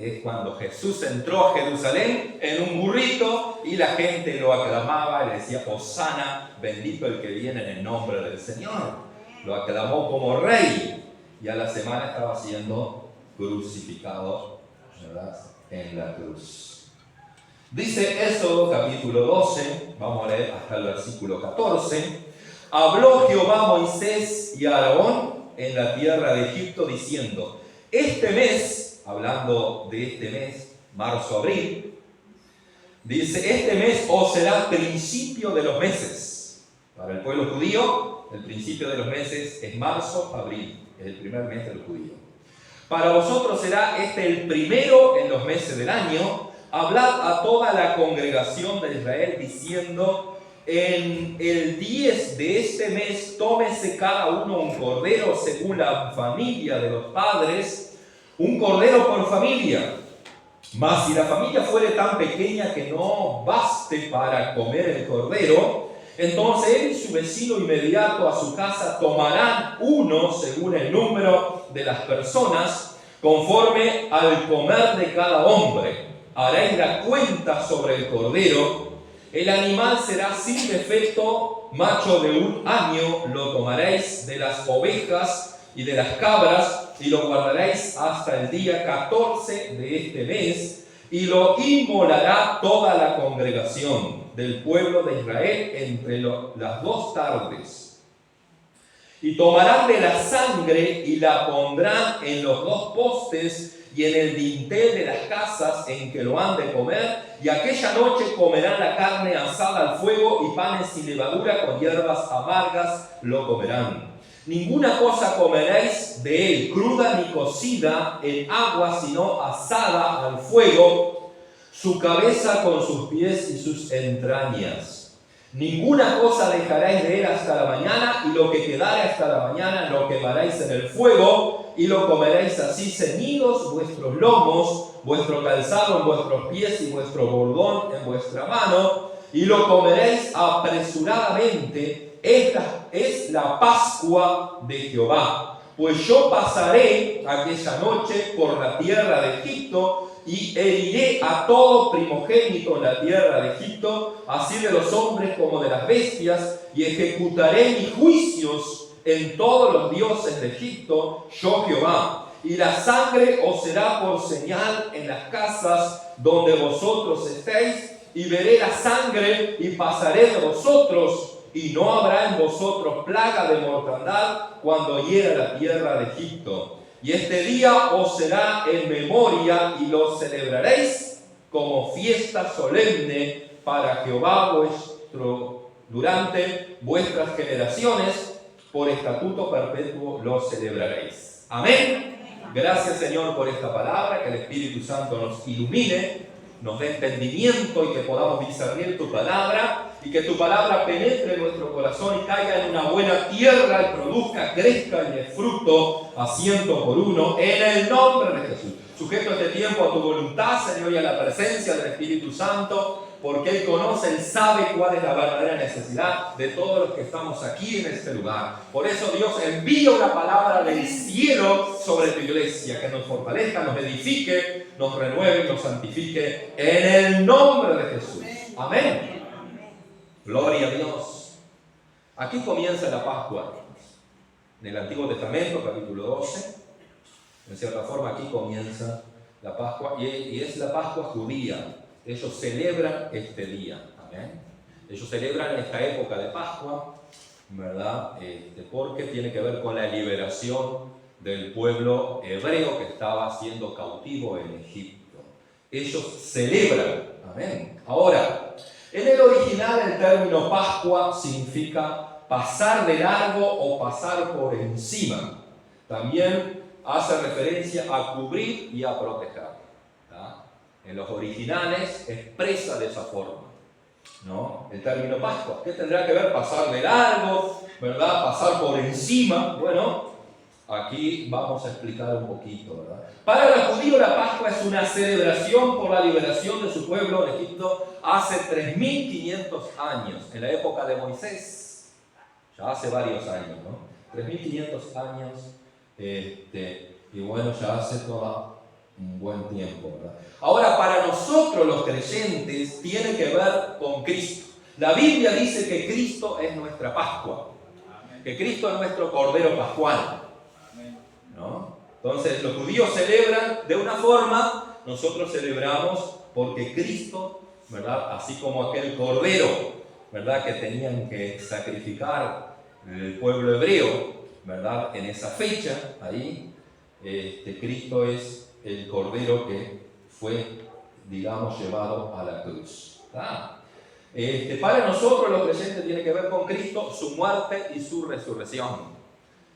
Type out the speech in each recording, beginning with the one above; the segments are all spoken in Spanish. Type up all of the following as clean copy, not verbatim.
es cuando Jesús entró a Jerusalén en un burrito y la gente lo aclamaba y le decía, Hosana, bendito el que viene en el nombre del Señor. Lo aclamó como rey y a la semana estaba siendo crucificado, ¿verdad?, en la cruz. Dice Éxodo capítulo 12, vamos a leer hasta el versículo 14. Habló Jehová a Moisés y a Aarón en la tierra de Egipto diciendo, este mes, hablando de este mes, marzo-abril, dice, este mes os será principio de los meses. Para el pueblo judío, el principio de los meses es marzo-abril, es el primer mes del judío. Para vosotros será este el primero en los meses del año. Hablad a toda la congregación de Israel diciendo, en el 10 de este mes tómese cada uno un cordero según la familia de los padres, un cordero por familia. Mas si la familia fuere tan pequeña que no baste para comer el cordero, entonces él y su vecino inmediato a su casa tomarán uno según el número de las personas, conforme al comer de cada hombre. Haréis la cuenta sobre el cordero. El animal será sin defecto, macho de 1 año, lo tomaréis de las ovejas y de las cabras, y lo guardaréis hasta el día 14 de este mes, y lo inmolará toda la congregación del pueblo de Israel entre las 2 tardes. Y tomarán de la sangre y la pondrán en los 2 postes y en el dintel de las casas en que lo han de comer, y aquella noche comerán la carne asada al fuego, y panes sin levadura con hierbas amargas lo comerán. Ninguna cosa comeréis de él, cruda ni cocida en agua, sino asada al fuego, su cabeza con sus pies y sus entrañas. Ninguna cosa dejaréis de él hasta la mañana, y lo que quedare hasta la mañana lo quemaréis en el fuego, y lo comeréis así ceñidos vuestros lomos, vuestro calzado en vuestros pies y vuestro bordón en vuestra mano, y lo comeréis apresuradamente. Esta es la Pascua de Jehová. Pues yo pasaré aquella noche por la tierra de Egipto, y heriré a todo primogénito en la tierra de Egipto, así de los hombres como de las bestias, y ejecutaré mis juicios en todos los dioses de Egipto, yo Jehová. Y la sangre os será por señal en las casas donde vosotros estéis, y veré la sangre y pasaré de vosotros, y no habrá en vosotros plaga de mortandad cuando hiera la tierra de Egipto. Y este día os será en memoria, y lo celebraréis como fiesta solemne para Jehová vuestro durante vuestras generaciones, por estatuto perpetuo lo celebraréis. Amén. Gracias, Señor, por esta palabra, que el Espíritu Santo nos ilumine, nos dé entendimiento y que podamos discernir tu palabra, y que tu palabra penetre en nuestro corazón y caiga en una buena tierra y produzca, crezca y dé fruto a 100 por 1 en el nombre de Jesús. Sujeto este tiempo a tu voluntad, Señor, y a la presencia del Espíritu Santo, porque Él conoce, Él sabe cuál es la verdadera necesidad de todos los que estamos aquí en este lugar. Por eso, Dios, envía una palabra del cielo sobre tu iglesia, que nos fortalezca, nos edifique, nos renueve, nos santifique, en el nombre de Jesús. Amén. Gloria a Dios. Aquí comienza la Pascua. En el Antiguo Testamento, capítulo 12, en cierta forma aquí comienza la Pascua, y es la Pascua judía. Ellos celebran este día. ¿Amén? Ellos celebran esta época de Pascua, ¿verdad? Porque tiene que ver con la liberación del pueblo hebreo que estaba siendo cautivo en Egipto. Ellos celebran. Amén. Ahora, en el original el término Pascua significa pasar de largo o pasar por encima. También hace referencia a cubrir y a proteger. ¿Tá? En los originales expresa de esa forma, ¿no? El término Pascua. ¿Qué tendrá que ver pasar de largo, ¿verdad? Pasar por encima. Bueno, aquí vamos a explicar un poquito, ¿verdad? Para los judíos la Pascua es una celebración por la liberación de su pueblo de Egipto hace 3.500 años, en la época de Moisés. Ya hace varios años, ¿no? 3.500 años, y bueno, ya hace toda un buen tiempo, ¿verdad? Ahora, para nosotros los creyentes, tiene que ver con Cristo. La Biblia dice que Cristo es nuestra Pascua, que Cristo es nuestro Cordero Pascual, ¿no? Entonces, los judíos celebran de una forma, nosotros celebramos porque Cristo, ¿verdad? Así como aquel Cordero, ¿verdad? Que tenían que sacrificar el pueblo hebreo, ¿verdad? En esa fecha, ahí, Cristo es el Cordero que fue, digamos, llevado a la cruz. ¿Verdad? Para nosotros los creyentes tiene que ver con Cristo, su muerte y su resurrección.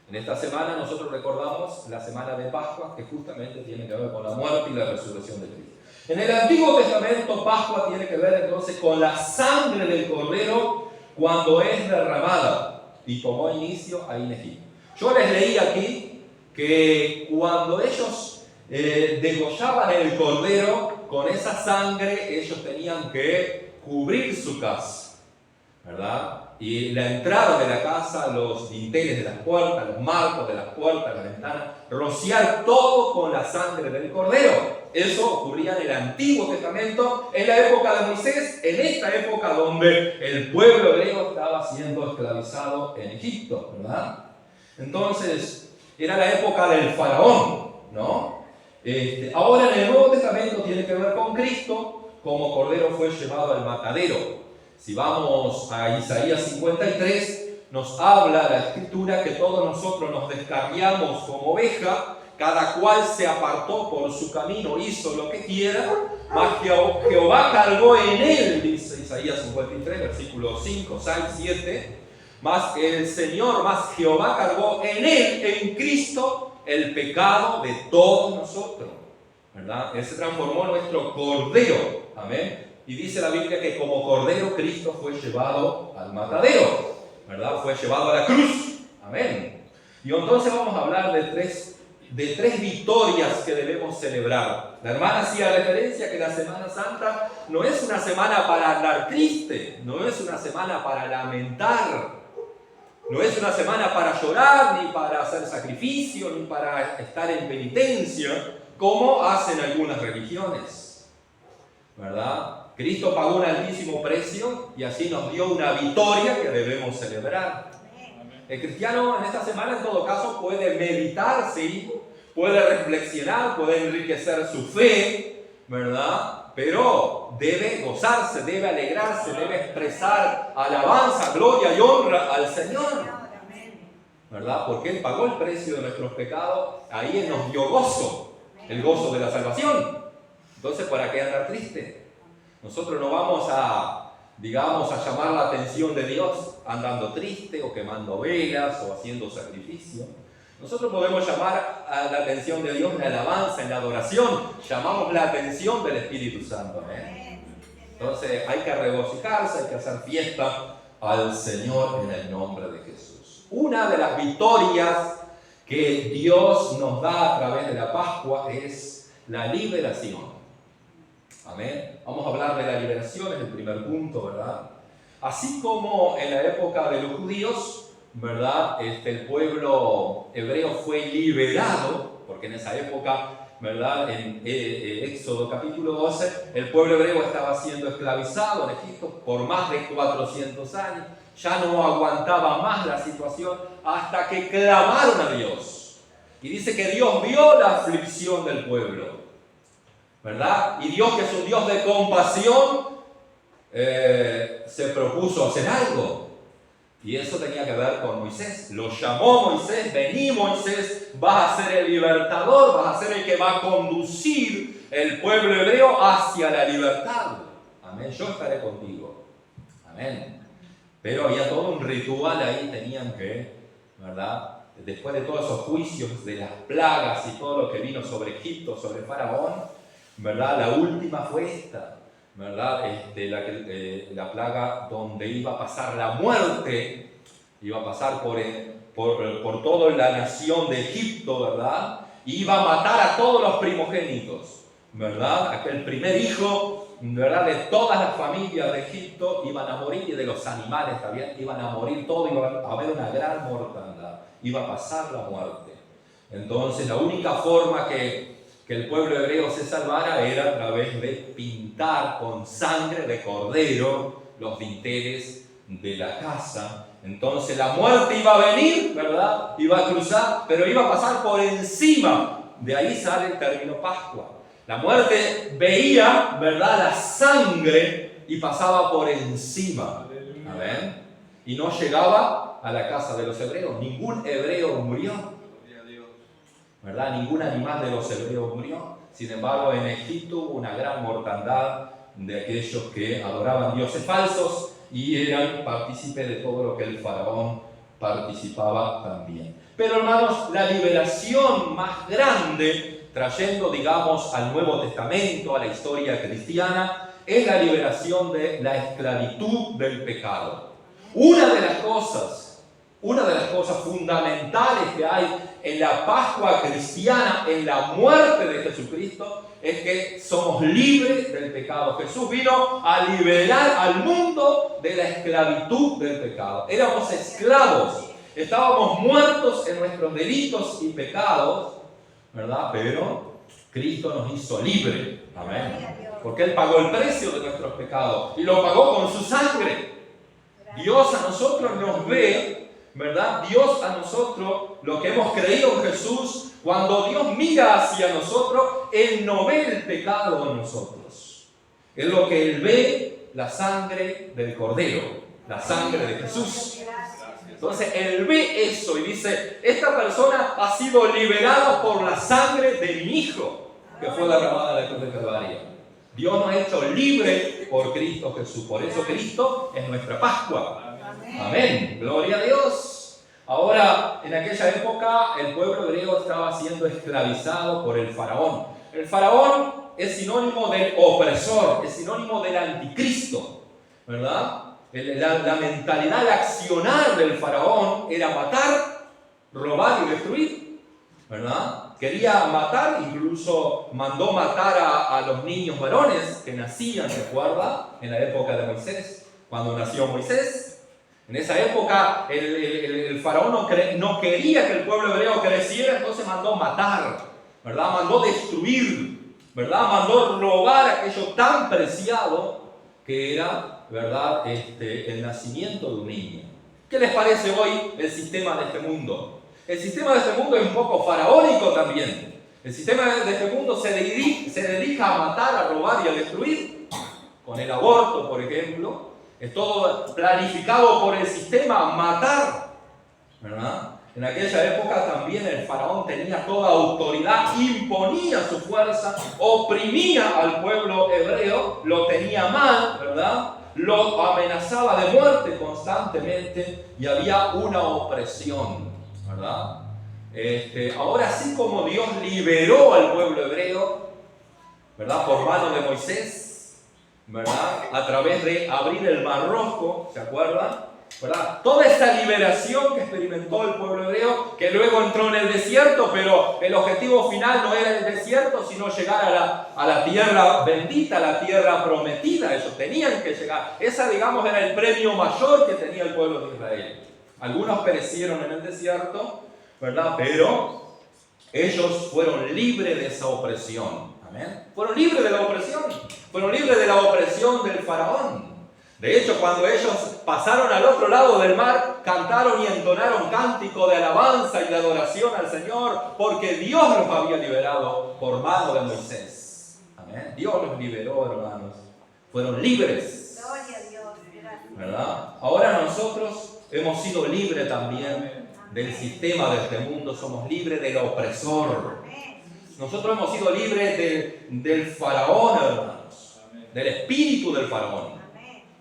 En esta semana nosotros recordamos la semana de Pascua, que justamente tiene que ver con la muerte y la resurrección de Cristo. En el Antiguo Testamento, Pascua tiene que ver entonces con la sangre del Cordero cuando es derramada y tomó inicio ahí en Egipto. Yo les leí aquí que cuando ellos degollaban el Cordero, con esa sangre ellos tenían que cubrir su casa, ¿verdad? Y la entrada de la casa, los dinteles de las puertas, los marcos de las puertas, las ventanas, rociar todo con la sangre del Cordero. Eso ocurría en el Antiguo Testamento, en la época de Moisés, en esta época donde el pueblo hebreo estaba siendo esclavizado en Egipto, ¿verdad? Entonces, era la época del faraón, ¿no? Ahora en el Nuevo Testamento tiene que ver con Cristo, como Cordero fue llevado al matadero. Si vamos a Isaías 53, nos habla la Escritura que todos nosotros nos descarriamos como oveja, cada cual se apartó por su camino, hizo lo que quiera, mas Jehová cargó en él, dice Isaías 53, versículos 5, 6, 7, mas el Señor, más Jehová cargó en él, en Cristo, el pecado de todos nosotros, ¿verdad? Él se transformó en nuestro Cordero, amén. Y dice la Biblia que como Cordero Cristo fue llevado al matadero, ¿verdad? Fue llevado a la cruz. Amén. Y entonces vamos a hablar de tres victorias que debemos celebrar. La hermana hacía referencia que la Semana Santa no es una semana para andar triste, no es una semana para lamentar, no es una semana para llorar, ni para hacer sacrificio, ni para estar en penitencia, como hacen algunas religiones, ¿verdad? Cristo pagó un altísimo precio y así nos dio una victoria que debemos celebrar. El cristiano en esta semana en todo caso puede meditar, ¿sí? Puede reflexionar, puede enriquecer su fe, ¿verdad? Pero debe gozarse, debe alegrarse, debe expresar alabanza, gloria y honra al Señor, ¿verdad? Porque Él pagó el precio de nuestros pecados, ahí Él nos dio gozo, el gozo de la salvación. Entonces, ¿para qué andar triste? Nosotros no vamos a, digamos, a llamar la atención de Dios andando triste o quemando velas o haciendo sacrificio. Nosotros podemos llamar a la atención de Dios en la alabanza, en la adoración. Llamamos la atención del Espíritu Santo, ¿eh? Entonces hay que regocijarse, hay que hacer fiesta al Señor en el nombre de Jesús. Una de las victorias que Dios nos da a través de la Pascua es la liberación. Amén. Vamos a hablar de la liberación, es el primer punto, ¿verdad? Así como en la época de los judíos, ¿verdad? El pueblo hebreo fue liberado, porque en esa época, ¿verdad? En Éxodo capítulo 12, el pueblo hebreo estaba siendo esclavizado en Egipto por más de 400 años. Ya no aguantaba más la situación hasta que clamaron a Dios. Y dice que Dios vio la aflicción del pueblo, ¿verdad? Y Dios, que es un Dios de compasión, se propuso hacer algo. Y eso tenía que ver con Moisés. Lo llamó Moisés: vení Moisés, vas a ser el libertador, vas a ser el que va a conducir el pueblo hebreo hacia la libertad. Amén, yo estaré contigo. Amén. Pero había todo un ritual ahí, tenían que, ¿verdad? Después de todos esos juicios de las plagas y todo lo que vino sobre Egipto, sobre Faraón, ¿verdad? La última fue esta, ¿verdad? La plaga donde iba a pasar la muerte, iba a pasar por toda la nación de Egipto, ¿verdad? Y iba a matar a todos los primogénitos, ¿verdad? Aquel primer hijo, ¿verdad? De todas las familias de Egipto iban a morir, y de los animales también iban a morir todos, iba a haber una gran mortandad, iba a pasar la muerte. Entonces la única forma que que el pueblo hebreo se salvara era a través de pintar con sangre de cordero los dinteles de la casa. Entonces la muerte iba a venir, ¿verdad? Iba a cruzar, pero iba a pasar por encima. De ahí sale el término Pascua. La muerte veía, ¿verdad?, la sangre y pasaba por encima. Amén. Y no llegaba a la casa de los hebreos. Ningún hebreo murió, ¿verdad? Ningún animal de los hebreos murió. Sin embargo, en Egipto hubo una gran mortandad de aquellos que adoraban dioses falsos y eran partícipes de todo lo que el faraón participaba también. Pero hermanos, la liberación más grande, trayendo, digamos, al Nuevo Testamento, a la historia cristiana, es la liberación de la esclavitud del pecado. Una de las cosas fundamentales que hay en la Pascua cristiana, en la muerte de Jesucristo, es que somos libres del pecado. Jesús vino a liberar al mundo de la esclavitud del pecado. Éramos esclavos, estábamos muertos en nuestros delitos y pecados, ¿verdad? Pero Cristo nos hizo libres. Amén. Porque Él pagó el precio de nuestros pecados y lo pagó con su sangre. Dios a nosotros nos ve, ¿verdad? Dios a nosotros, lo que hemos creído en Jesús, cuando Dios mira hacia nosotros, Él no ve el pecado en nosotros. Es lo que Él ve, la sangre del Cordero, la sangre de Jesús. Entonces Él ve eso y dice, esta persona ha sido liberada por la sangre de mi Hijo, que fue derramada en la cruz de Calvario. Dios nos ha hecho libre por Cristo Jesús. Por eso Cristo es nuestra Pascua. Amén. Gloria a Dios. Ahora, en aquella época, el pueblo griego estaba siendo esclavizado por el faraón. El faraón es sinónimo del opresor, es sinónimo del anticristo, ¿verdad? La mentalidad, el accionar del faraón era matar, robar y destruir, ¿verdad? Quería matar, incluso mandó matar a los niños varones que nacían, ¿se acuerda? En la época de Moisés, cuando nació Moisés. En esa época el faraón no quería que el pueblo hebreo creciera, entonces mandó matar, ¿verdad? Mandó destruir, ¿verdad? Mandó robar aquello tan preciado que era, ¿verdad?, el nacimiento de un niño. ¿Qué les parece hoy el sistema de este mundo? El sistema de este mundo es un poco faraónico también. El sistema de este mundo se dedica a matar, a robar y a destruir. Con el aborto, por ejemplo, es todo planificado por el sistema, matar, ¿verdad? En aquella época también el faraón tenía toda autoridad, imponía su fuerza, oprimía al pueblo hebreo, lo tenía mal, ¿verdad? Lo amenazaba de muerte constantemente y había una opresión, ¿verdad? Ahora, así como Dios liberó al pueblo hebreo, ¿verdad?, por mano de Moisés, ¿verdad?, a través de abrir el Mar Rojo, ¿se acuerdan?, ¿verdad? Toda esta liberación que experimentó el pueblo hebreo, que luego entró en el desierto, pero el objetivo final no era el desierto, sino llegar a la tierra bendita, a la tierra prometida. Ellos tenían que llegar. Esa, digamos, era el premio mayor que tenía el pueblo de Israel. Algunos perecieron en el desierto, ¿verdad? Pero ellos fueron libres de esa opresión. ¿Amén? Fueron libres de la opresión. Fueron libres de la opresión del faraón. De hecho, cuando ellos pasaron al otro lado del mar, cantaron y entonaron cántico de alabanza y de adoración al Señor, porque Dios los había liberado por mano de Moisés. Amén. Dios los liberó, hermanos. Fueron libres. Gloria a Dios. Gracias. ¿Verdad? Ahora nosotros hemos sido libres también del sistema de este mundo. Somos libres del opresor. Nosotros hemos sido libres del faraón, hermanos. Del espíritu del faraón.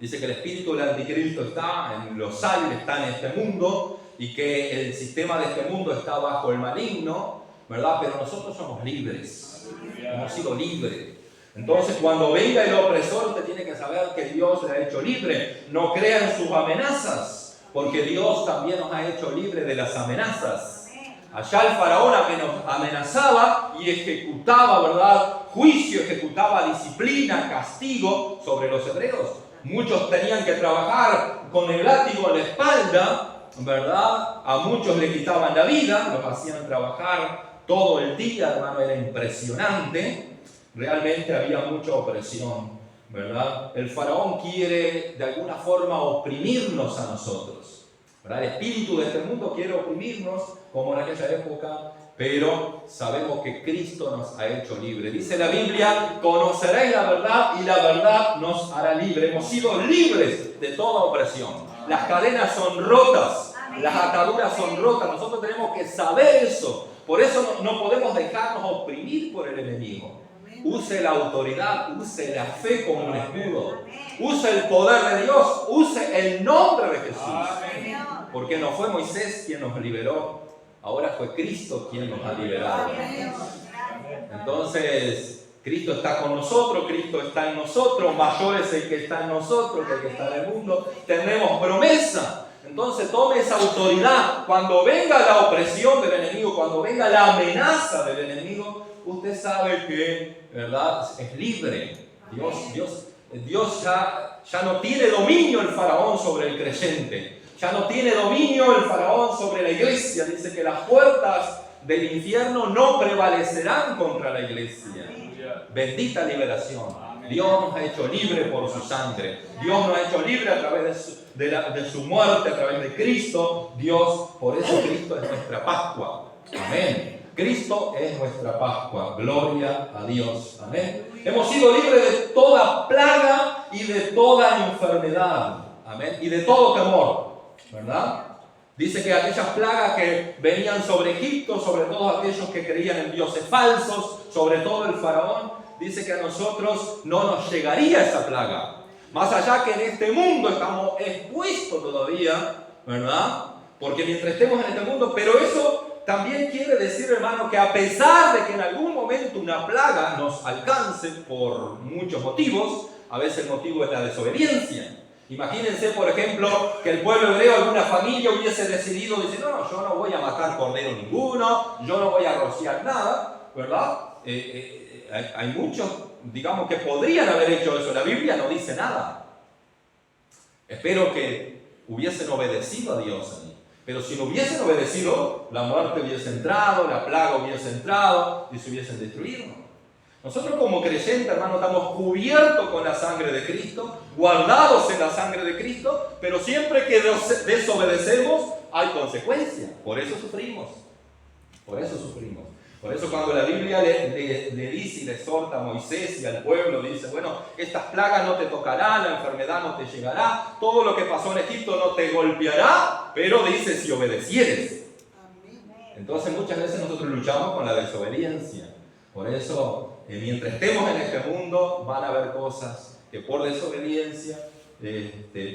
Dice que el espíritu del anticristo está en los aires, está en este mundo, y que el sistema de este mundo está bajo el maligno, ¿verdad? Pero nosotros somos libres, hemos sido libres. Entonces, cuando venga el opresor, usted tiene que saber que Dios le ha hecho libre. No crea en sus amenazas, porque Dios también nos ha hecho libre de las amenazas. Allá el faraón amenazaba y ejecutaba, ¿verdad?, juicio, ejecutaba disciplina, castigo sobre los hebreos. Muchos tenían que trabajar con el látigo en la espalda, ¿verdad? A muchos le quitaban la vida, los hacían trabajar todo el día, hermano, era impresionante. Realmente había mucha opresión, ¿verdad? El faraón quiere de alguna forma oprimirnos a nosotros, ¿verdad? El espíritu de este mundo quiere oprimirnos, como en aquella época, pero sabemos que Cristo nos ha hecho libres. Dice la Biblia, conoceréis la verdad y la verdad nos hará libres. Hemos sido libres de toda opresión. Las cadenas son rotas, las ataduras son rotas. Nosotros tenemos que saber eso. Por eso no podemos dejarnos oprimir por el enemigo. Use la autoridad, use la fe como un escudo. Use el poder de Dios, use el nombre de Jesús. Porque no fue Moisés quien nos liberó, ahora fue Cristo quien nos ha liberado. Entonces, Cristo está con nosotros, Cristo está en nosotros, mayor es el que está en nosotros que el que está en el mundo. Tenemos promesa. Entonces tome esa autoridad. Cuando venga la opresión del enemigo, cuando venga la amenaza del enemigo, usted sabe que, ¿verdad?, es libre. Dios ya no tiene dominio el faraón sobre el creyente. Ya no tiene dominio el faraón sobre la iglesia. Dice que las puertas del infierno no prevalecerán contra la iglesia. Bendita liberación. Dios nos ha hecho libre por su sangre. Dios nos ha hecho libre a través de su muerte, a través de Cristo. Por eso Cristo es nuestra Pascua. Amén. Cristo es nuestra Pascua. Gloria a Dios. Amén. Hemos sido libres de toda plaga y de toda enfermedad. Amén. Y de todo temor. ¿Verdad? Dice que aquellas plagas que venían sobre Egipto, sobre todos aquellos que creían en dioses falsos, sobre todo el faraón, dice que a nosotros no nos llegaría esa plaga. Más allá que en este mundo estamos expuestos todavía, ¿verdad? Porque mientras estemos en este mundo, pero eso también quiere decir, hermano, que a pesar de que en algún momento una plaga nos alcance por muchos motivos, a veces el motivo es la desobediencia. Imagínense, por ejemplo, que el pueblo hebreo, alguna familia hubiese decidido, dice, no, yo no voy a matar cordero ninguno, yo no voy a rociar nada, ¿verdad? Hay muchos, digamos, que podrían haber hecho eso. La Biblia no dice nada. Espero que hubiesen obedecido a Dios ahí. Pero si no hubiesen obedecido, la muerte hubiese entrado, la plaga hubiese entrado y se hubiesen destruido. Nosotros como creyentes, hermanos, estamos cubiertos con la sangre de Cristo, guardados en la sangre de Cristo, pero siempre que desobedecemos hay consecuencias. Por eso sufrimos. Por eso sufrimos. Por eso cuando la Biblia le dice y le exhorta a Moisés y al pueblo, dice, bueno, estas plagas no te tocarán, la enfermedad no te llegará, todo lo que pasó en Egipto no te golpeará, pero dice si obedecieres. Entonces muchas veces nosotros luchamos con la desobediencia. Por eso, mientras estemos en este mundo, van a haber cosas que por desobediencia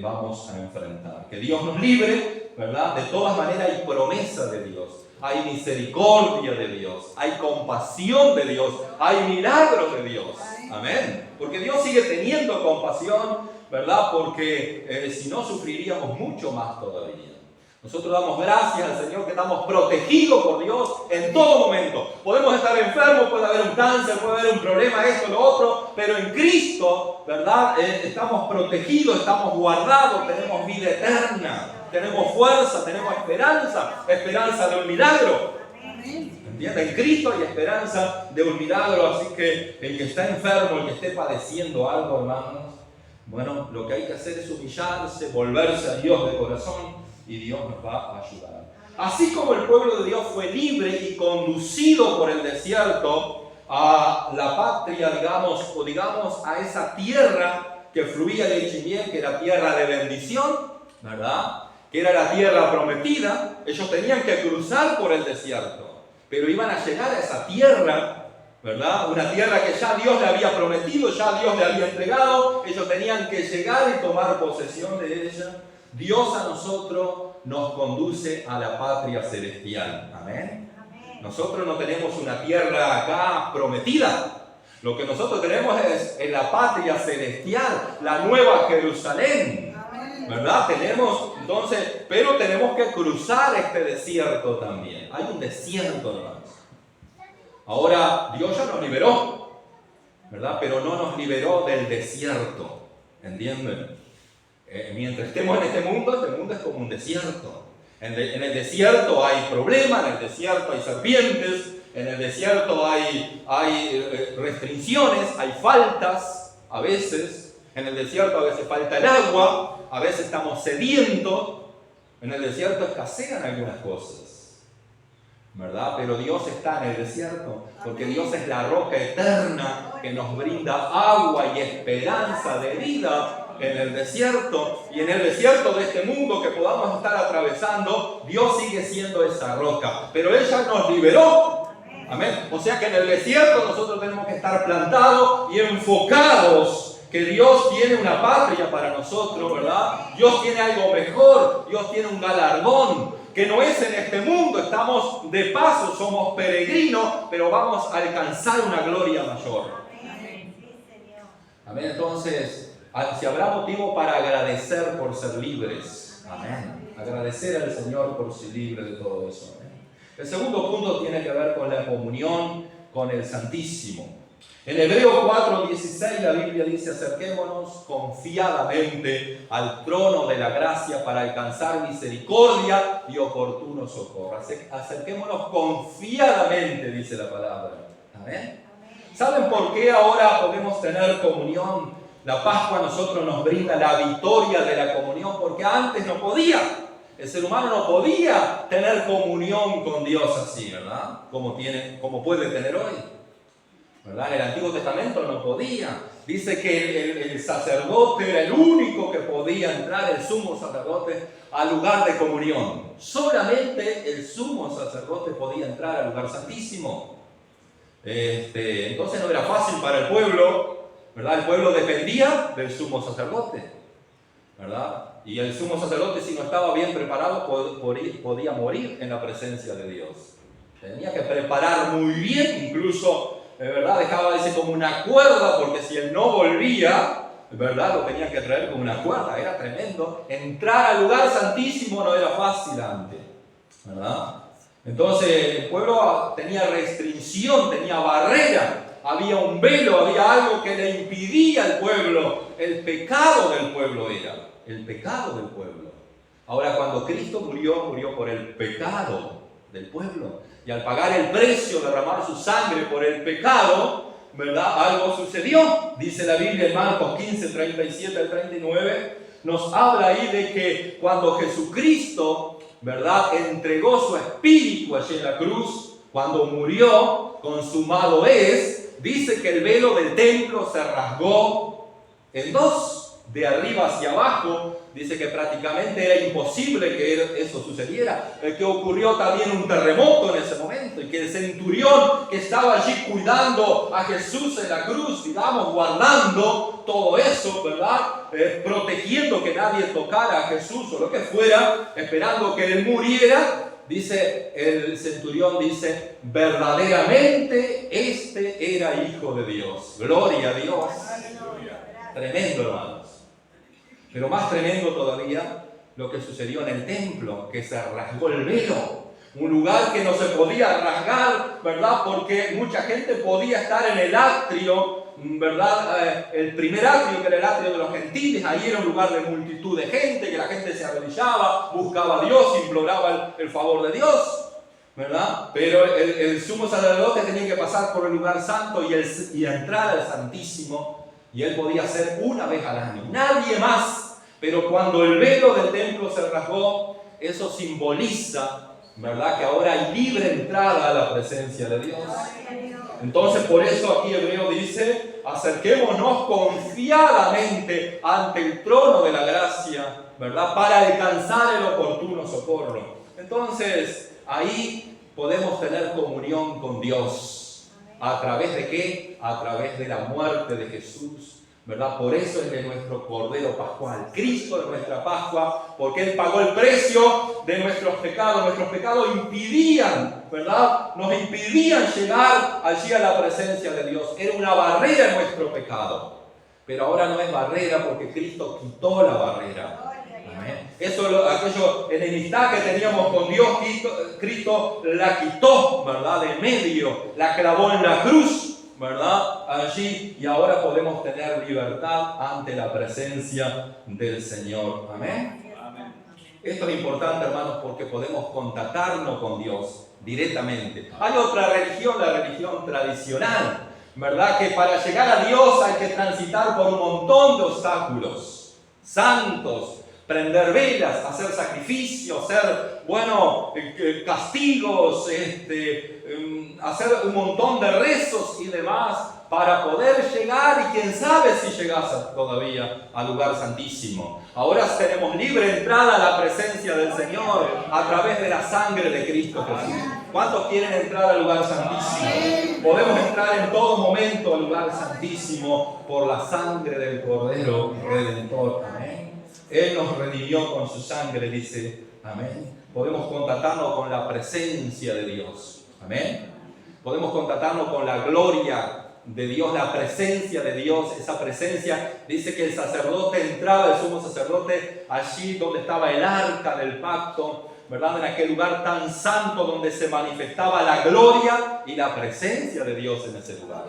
vamos a enfrentar. Que Dios nos libre, ¿verdad? De todas maneras hay promesa de Dios, hay misericordia de Dios, hay compasión de Dios, hay milagros de Dios. Amén. Porque Dios sigue teniendo compasión, ¿verdad? Porque si no, sufriríamos mucho más todavía. Nosotros damos gracias al Señor que estamos protegidos por Dios en todo momento. Podemos estar enfermos, puede haber un cáncer, puede haber un problema, esto, lo otro, pero en Cristo, ¿verdad? Estamos protegidos, estamos guardados, tenemos vida eterna, tenemos fuerza, tenemos esperanza de un milagro. ¿Entienden? En Cristo hay esperanza de un milagro, así que el que está enfermo, el que esté padeciendo algo, hermanos, bueno, lo que hay que hacer es humillarse, volverse a Dios de corazón, y Dios nos va a ayudar. Así como el pueblo de Dios fue libre y conducido por el desierto a la patria, digamos a esa tierra que fluía leche y miel, que era tierra de bendición, ¿verdad? Que era la tierra prometida. Ellos tenían que cruzar por el desierto, pero iban a llegar a esa tierra, ¿verdad? Una tierra que ya Dios le había prometido, ya Dios le había entregado. Ellos tenían que llegar y tomar posesión de ella. Dios a nosotros nos conduce a la patria celestial. Amén. Nosotros no tenemos una tierra acá prometida. Lo que nosotros tenemos es en la patria celestial, la nueva Jerusalén. ¿Verdad? Tenemos, entonces, pero tenemos que cruzar este desierto también. Hay un desierto, hermanos. Ahora, Dios ya nos liberó, ¿verdad? Pero no nos liberó del desierto. ¿Entienden? Mientras estemos en este mundo es como un desierto. En el desierto hay problemas, en el desierto hay serpientes, En el desierto hay restricciones, hay faltas a veces. En el desierto a veces falta el agua, a veces estamos sedientos. En el desierto escasean algunas cosas, ¿verdad? Pero Dios está en el desierto, porque Dios es la roca eterna que nos brinda agua y esperanza de vida en el desierto. Y en el desierto de este mundo que podamos estar atravesando, Dios sigue siendo esa roca. Pero Él ya nos liberó. Amén. O sea que en el desierto nosotros tenemos que estar plantados y enfocados. Que Dios tiene una patria para nosotros, ¿verdad? Dios tiene algo mejor, Dios tiene un galardón, que no es en este mundo, estamos de paso, somos peregrinos, pero vamos a alcanzar una gloria mayor. Amén. Entonces, si habrá motivo para agradecer por ser libres, amén. Agradecer al Señor por ser libre de todo eso. Amén. El segundo punto tiene que ver con la comunión con el Santísimo. En Hebreos 4:16 la Biblia dice: acerquémonos confiadamente al trono de la gracia para alcanzar misericordia y oportuno socorro. Acerquémonos confiadamente, dice la palabra. ¿Amén? ¿Saben por qué ahora podemos tener comunión? La Pascua a nosotros nos brinda la victoria de la comunión, porque antes no podía. El ser humano no podía tener comunión con Dios así, ¿verdad? Como puede tener hoy. ¿Verdad? En el Antiguo Testamento no podía. Dice que el sacerdote era el único que podía entrar, el sumo sacerdote, al lugar de comunión. Solamente el sumo sacerdote podía entrar al lugar santísimo. Entonces no era fácil para el pueblo, ¿verdad? El pueblo dependía del sumo sacerdote, ¿verdad? Y el sumo sacerdote, si no estaba bien preparado, podía morir en la presencia de Dios. Tenía que preparar muy bien, incluso, ¿verdad? Dejaba ese como una cuerda, porque si él no volvía, ¿verdad? Lo tenían que traer con una cuerda, era tremendo. Entrar al lugar santísimo no era fácil antes, ¿verdad? Entonces el pueblo tenía restricción, tenía barrera, había un velo, había algo que le impidía al pueblo. El pecado del pueblo era, el pecado del pueblo. Ahora, cuando Cristo murió por el pecado del pueblo. Y al pagar el precio, derramar su sangre por el pecado, ¿verdad? Algo sucedió. Dice la Biblia en Marcos 15, 37 al 39, nos habla ahí de que cuando Jesucristo, ¿verdad?, entregó su espíritu allí en la cruz, cuando murió, consumado es, dice que el velo del templo se rasgó en dos, de arriba hacia abajo. Dice que prácticamente era imposible que eso sucediera, que ocurrió también un terremoto en ese momento, y que el centurión que estaba allí cuidando a Jesús en la cruz, digamos, guardando todo eso, ¿verdad? Protegiendo que nadie tocara a Jesús o lo que fuera, esperando que él muriera. Dice el centurión, dice, verdaderamente este era hijo de Dios. Gloria a Dios. Tremendo, hermanos. Pero más tremendo todavía lo que sucedió en el templo, que se rasgó el velo. Un lugar que no se podía rasgar, ¿verdad? Porque mucha gente podía estar en el atrio, ¿verdad? El primer atrio, que era el atrio de los gentiles. Ahí era un lugar de multitud de gente, que la gente se arrodillaba, buscaba a Dios, imploraba el favor de Dios, ¿verdad? Pero el sumo sacerdote tenía que pasar por el lugar santo y entrar al Santísimo. Y él podía hacer una vez al año, nadie más. Pero cuando el velo del templo se rasgó, eso simboliza, ¿verdad?, que ahora hay libre entrada a la presencia de Dios. Entonces, por eso aquí Hebreo dice: acerquémonos confiadamente ante el trono de la gracia, ¿verdad?, para alcanzar el oportuno socorro. Entonces, ahí podemos tener comunión con Dios. ¿A través de qué? A través de la muerte de Jesús, ¿verdad? Por eso Él es nuestro Cordero Pascual. Cristo es nuestra Pascua, porque Él pagó el precio de nuestros pecados. Nuestros pecados impidían, ¿verdad? Nos impidían llegar allí a la presencia de Dios. Era una barrera en nuestro pecado. Pero ahora no es barrera, porque Cristo quitó la barrera. Aquello enemistad que teníamos con Dios, Cristo la quitó, ¿verdad?, de medio, la clavó en la cruz, ¿verdad?, allí, y ahora podemos tener libertad ante la presencia del Señor. Amén. Amén. Esto es importante, hermanos, porque podemos contactarnos con Dios directamente. Hay otra religión, la religión tradicional, ¿verdad? Que para llegar a Dios hay que transitar por un montón de obstáculos, santos, prender velas, hacer sacrificios, hacer, castigos, hacer un montón de rezos y demás para poder llegar, y quién sabe si llegas todavía al lugar santísimo. Ahora tenemos libre entrada a la presencia del Señor a través de la sangre de Cristo Jesús. ¿Cuántos quieren entrar al lugar santísimo? Podemos entrar en todo momento al lugar santísimo por la sangre del Cordero Redentor. Amén. Él nos redimió con su sangre, dice. Amén. Podemos contactarnos con la presencia de Dios. Amén. Podemos contactarnos con la gloria de Dios, la presencia de Dios. Esa presencia, dice que el sacerdote entraba, el sumo sacerdote, allí donde estaba el arca del pacto, ¿verdad? En aquel lugar tan santo donde se manifestaba la gloria y la presencia de Dios en ese lugar,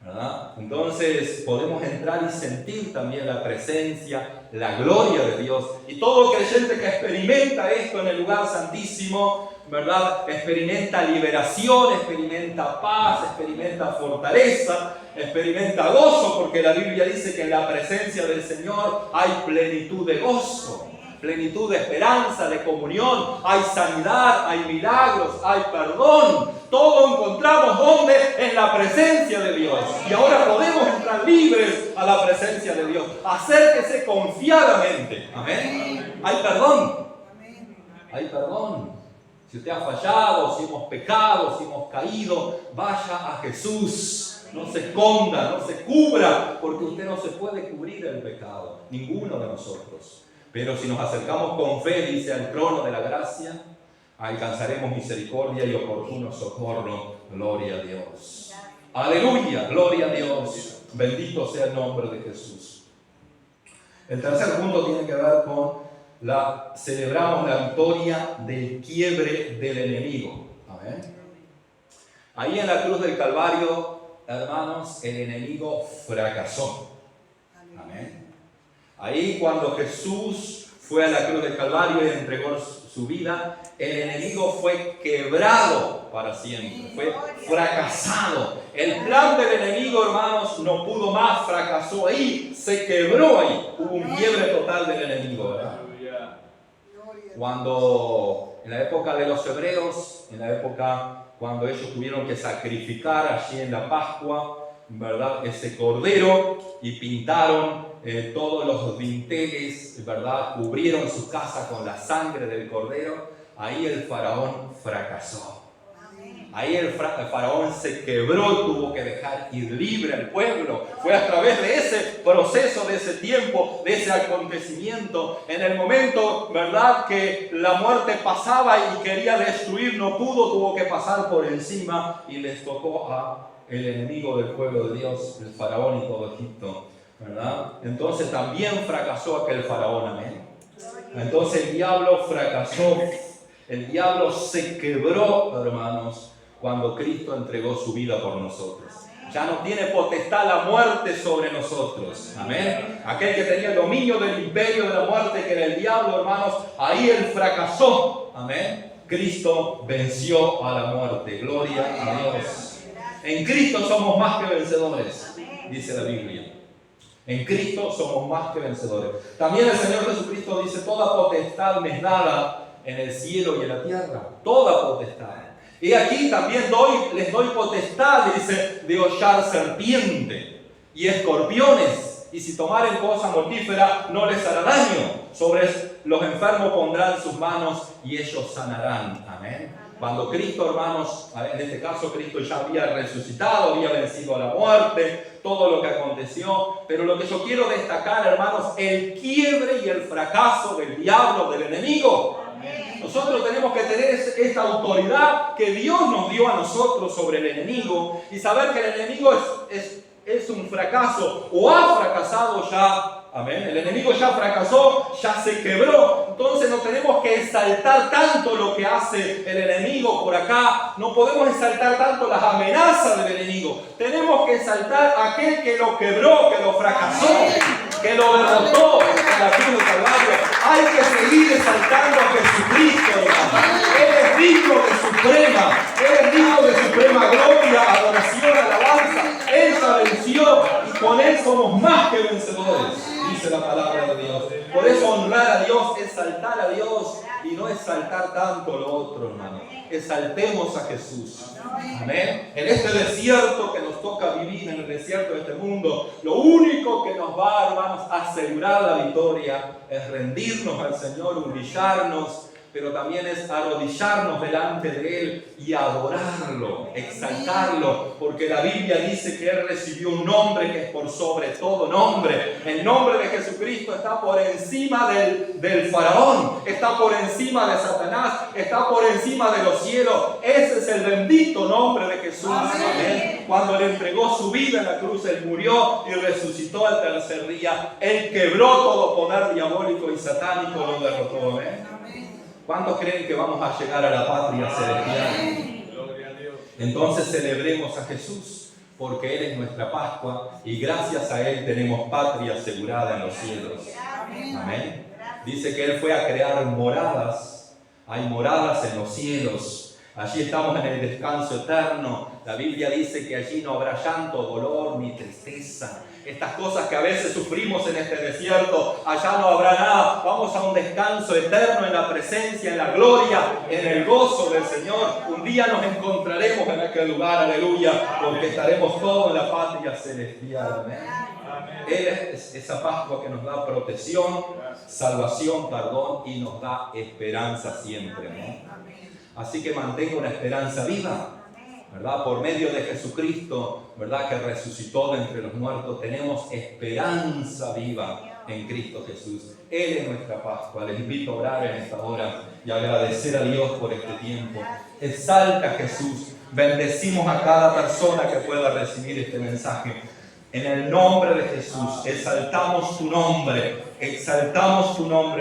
¿verdad? Entonces podemos entrar y sentir también la presencia, la gloria de Dios. Y todo creyente que experimenta esto en el lugar santísimo, ¿verdad? Experimenta liberación, experimenta paz, experimenta fortaleza, experimenta gozo, porque la Biblia dice que en la presencia del Señor hay plenitud de gozo, plenitud de esperanza, de comunión, hay sanidad, hay milagros, hay perdón. Todo encontramos ¿dónde? En la presencia de Dios. Y ahora podemos entrar libres a la presencia de Dios. Acérquese confiadamente. Amén. Hay perdón. Hay perdón. Si usted ha fallado, si hemos pecado, si hemos caído, vaya a Jesús. No se esconda, no se cubra, porque usted no se puede cubrir el pecado, ninguno de nosotros. Pero si nos acercamos con fe, dice, al trono de la gracia, alcanzaremos misericordia y oportuno socorro. Gloria a Dios. Aleluya, gloria a Dios. Bendito sea el nombre de Jesús. El tercer punto tiene que ver con celebramos la victoria del quiebre del enemigo. Amén. Ahí en la cruz del Calvario, hermanos, el enemigo fracasó. Amén. Ahí cuando Jesús fue a la cruz del Calvario y entregó su vida, el enemigo fue quebrado para siempre, fue fracasado. El plan del enemigo, hermanos, no pudo más, fracasó ahí, se quebró ahí. Hubo un quiebre total del enemigo, ¿verdad? Cuando en la época de los hebreos, en la época cuando ellos tuvieron que sacrificar allí en la Pascua, ¿verdad?, ese cordero, y pintaron todos los dinteles, ¿verdad?, cubrieron su casa con la sangre del cordero, ahí el faraón fracasó. Ahí el faraón se quebró y tuvo que dejar ir libre al pueblo. Fue a través de ese proceso, de ese tiempo, de ese acontecimiento. En el momento, ¿verdad?, que la muerte pasaba y quería destruir, no pudo, tuvo que pasar por encima y les tocó a el enemigo del pueblo de Dios, el faraón y todo Egipto, ¿verdad? Entonces también fracasó aquel faraón, amén. Entonces el diablo fracasó, el diablo se quebró, hermanos, cuando Cristo entregó su vida por nosotros. Ya no tiene potestad la muerte sobre nosotros. Amén. Aquel que tenía el dominio del imperio de la muerte, que era el diablo, hermanos, ahí él fracasó. Amén. Cristo venció a la muerte. Gloria a Dios. En Cristo somos más que vencedores, dice la Biblia. En Cristo somos más que vencedores. También el Señor Jesucristo dice, toda potestad me es dada en el cielo y en la tierra. Toda potestad. Y aquí también les doy potestad, dice, de hollar serpiente y escorpiones, y si tomaren cosa mortífera no les hará daño. Sobre los enfermos pondrán sus manos y ellos sanarán. Amén. Cuando Cristo, hermanos, en este caso Cristo ya había resucitado, había vencido a la muerte, todo lo que aconteció, pero lo que yo quiero destacar, hermanos, el quiebre y el fracaso del diablo, del enemigo. Nosotros tenemos que tener esta autoridad que Dios nos dio a nosotros sobre el enemigo y saber que el enemigo es un fracaso o ha fracasado ya. Amén. El enemigo ya fracasó, ya se quebró. Entonces no tenemos que exaltar tanto lo que hace el enemigo por acá. No podemos exaltar tanto las amenazas del enemigo. Tenemos que exaltar a aquel que lo quebró, que lo fracasó. que lo derrotó en la cruz del Calvario. Hay que seguir exaltando a Jesucristo, hermano. Él es digno de suprema, Él es digno de suprema gloria, adoración, alabanza. Él ya venció y con Él somos más que vencedores, dice la palabra de Dios. Por eso honrar a Dios, exaltar a Dios y no exaltar tanto lo otro, hermano. Exaltemos a Jesús. Amén. En este desierto que nos toca vivir, en el desierto de este mundo, lo único que nos va, hermanos, a asegurar la victoria es rendirnos al Señor, humillarnos, pero también es arrodillarnos delante de Él y adorarlo, exaltarlo, porque la Biblia dice que Él recibió un nombre que es por sobre todo nombre. El nombre de Jesucristo está por encima del faraón, está por encima de Satanás, está por encima de los cielos. Ese es el bendito nombre de Jesús. Amén. Cuando Él entregó su vida en la cruz, Él murió y resucitó al tercer día. Él quebró todo poder diabólico y satánico, lo derrotó. Amén. ¿Cuántos creen que vamos a llegar a la patria celestial? Entonces celebremos a Jesús, porque Él es nuestra Pascua y gracias a Él tenemos patria asegurada en los cielos. Amén. Dice que Él fue a crear moradas. Hay moradas en los cielos. Allí estamos en el descanso eterno. La Biblia dice que allí no habrá llanto, dolor ni tristeza. Estas cosas que a veces sufrimos en este desierto, allá no habrá nada. Vamos a un descanso eterno en la presencia, en la gloria, en el gozo del Señor. Un día nos encontraremos en aquel lugar, aleluya, porque estaremos todos en la patria celestial. Amén. Él es esa Pascua que nos da protección, salvación, perdón y nos da esperanza siempre, ¿no? Así que mantenga una esperanza viva, ¿verdad? Por medio de Jesucristo, ¿verdad? Que resucitó de entre los muertos, tenemos esperanza viva en Cristo Jesús. Él es nuestra Pascua. Les invito a orar en esta hora y agradecer a Dios por este tiempo. Exalta a Jesús. Bendecimos a cada persona que pueda recibir este mensaje. En el nombre de Jesús, exaltamos tu nombre, exaltamos tu nombre.